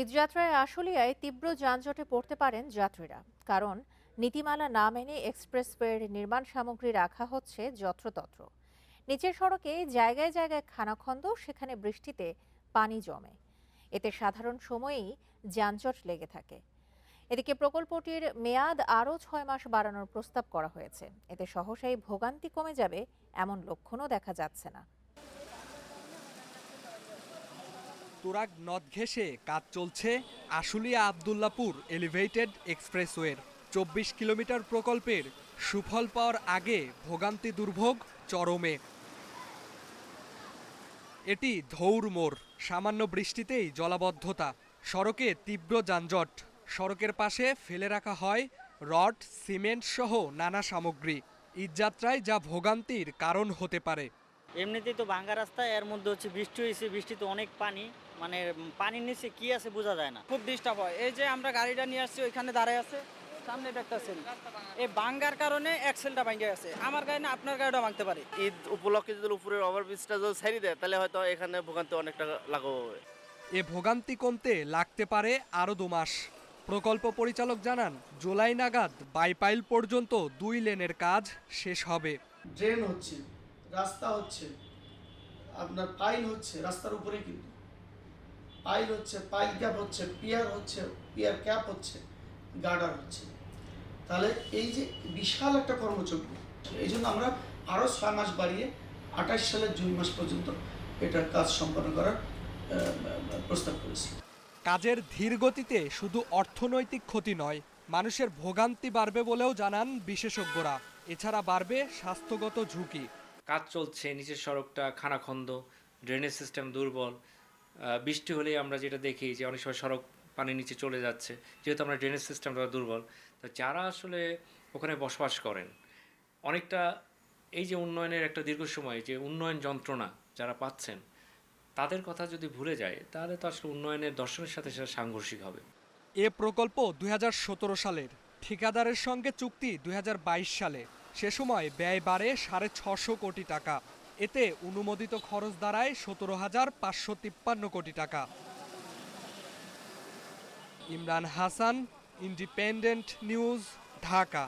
ঈদযাত্রায় আশুলিয়ায় তীব্র যানজটে পড়তে পারেন যাত্রীরা। কারণ নীতিমালা না মেনে এক্সপ্রেসওয়ের নির্মাণ সামগ্রী রাখা হচ্ছে যত্রতত্র। নিচের সড়কে জায়গায় জায়গায় খানাখন্দ, সেখানে বৃষ্টিতে পানি জমে। এতে সাধারণ সময়েই যানজট লেগে থাকে। এদিকে প্রকল্পটির মেয়াদ আরও 6 মাস বাড়ানোর প্রস্তাব করা হয়েছে। এতে সহসাই ভোগান্তি কমে যাবে এমন লক্ষণও দেখা যাচ্ছে না। তুরাগ নদ ঘেঁষে কাজ চলছে আশুলিয়া আবদুল্লাপুর এলিভেটেড এক্সপ্রেসওয়ের ২৪ কিলোমিটার প্রকল্পের সুফল পাওয়ার আগে ভোগান্তি দুর্ভোগ চরমে। এটি ধৌর মোড়, সামান্য বৃষ্টিতেই জলাবদ্ধতা, সড়কে তীব্র যানজট। সড়কের পাশে ফেলে রাখা হয় রড, সিমেন্ট সহ নানা সামগ্রী। ঈদযাত্রায় যা ভোগান্তির কারণ হতে পারে। এমনিতেই তো ভাঙ্গা রাস্তা, এর মধ্যে হচ্ছে বৃষ্টি হয়েছে, বৃষ্টিতে অনেক পানি, মানে পানির নিচে কি আছে বোঝা যায় না। খুব ডিস্টার্ব হয়। এই যে আমরা গাড়িটা নিয়ে আসছি, ওইখানে দাঁড়ায় আছে, সামনে দেখতেছেন এই ভাঙ্গার কারণে অ্যাক্সেলটা ভাঙ্গে গেছে। আমার গাড়ি না, আপনার গাড়িটা ভাঙতে পারে। ঈদ উপলক্ষে যদি উপরের ওভারব্রিজটা যদি ছেড়ে দেয়, তাহলে হয়তো এখানে ভোগান্তি অনেকটা লাঘব হবে। এ ভোগান্তি কমতে লাগতে পারে আরও 2 মাস। প্রকল্প পরিচালক জানান, জুলাই নাগাদ বাইপাইল পর্যন্ত 2 লেনের কাজ শেষ হবে। ড্রেন হচ্ছে, রাস্তা হচ্ছে, আপনার পাইল হচ্ছে রাস্তার উপরে, কিন্তু পাইল হচ্ছে, পাইল ক্যাপ হচ্ছে, পিয়ার হচ্ছে, পিয়ার ক্যাপ হচ্ছে, গার্ডার হচ্ছে। তাহলে এই যে বিশাল একটা কর্মযজ্ঞ, এই জন্য আমরা আরও 6 মাস বাড়িয়ে 28 সালের জুন মাস পর্যন্ত এটার কাজ সম্পন্ন করার প্রস্তাব করেছি। কাজের ধীর গতিতে শুধু অর্থনৈতিক ক্ষতি নয়, মানুষের ভোগান্তি বাড়বে বলেও জানান বিশেষজ্ঞরা। এছাড়া বাড়বে স্বাস্থ্যগত ঝুঁকি। কাজ চলছে, নিচের সড়কটা খানাখন্দ, ড্রেনেজ সিস্টেম দুর্বল। বৃষ্টি হলেই আমরা যেটা দেখি যে অনেক সময় সড়ক পানির নিচে চলে যাচ্ছে, যেহেতু আমরা ড্রেনেজ সিস্টেমটা দুর্বল। তো যারা আসলে ওখানে বসবাস করেন, অনেকটা এই যে উন্নয়নের একটা দীর্ঘ সময় যে উন্নয়ন যন্ত্রণা যারা পাচ্ছেন, তাদের কথা যদি ভুলে যায়, তাহলে তো আসলে উন্নয়নের দর্শনের সাথে সেটা সাংঘর্ষিক হবে। এ প্রকল্প 2017 সালের, ঠিকাদারের সঙ্গে চুক্তি 2022 সালে। সে সময় ব্যয় বাড়ে 650 কোটি টাকা। এতে অনুমোদিত খরচ দাঁড়ায় 17,553 কোটি টাকা। Imran Hasan, independent news, Dhaka.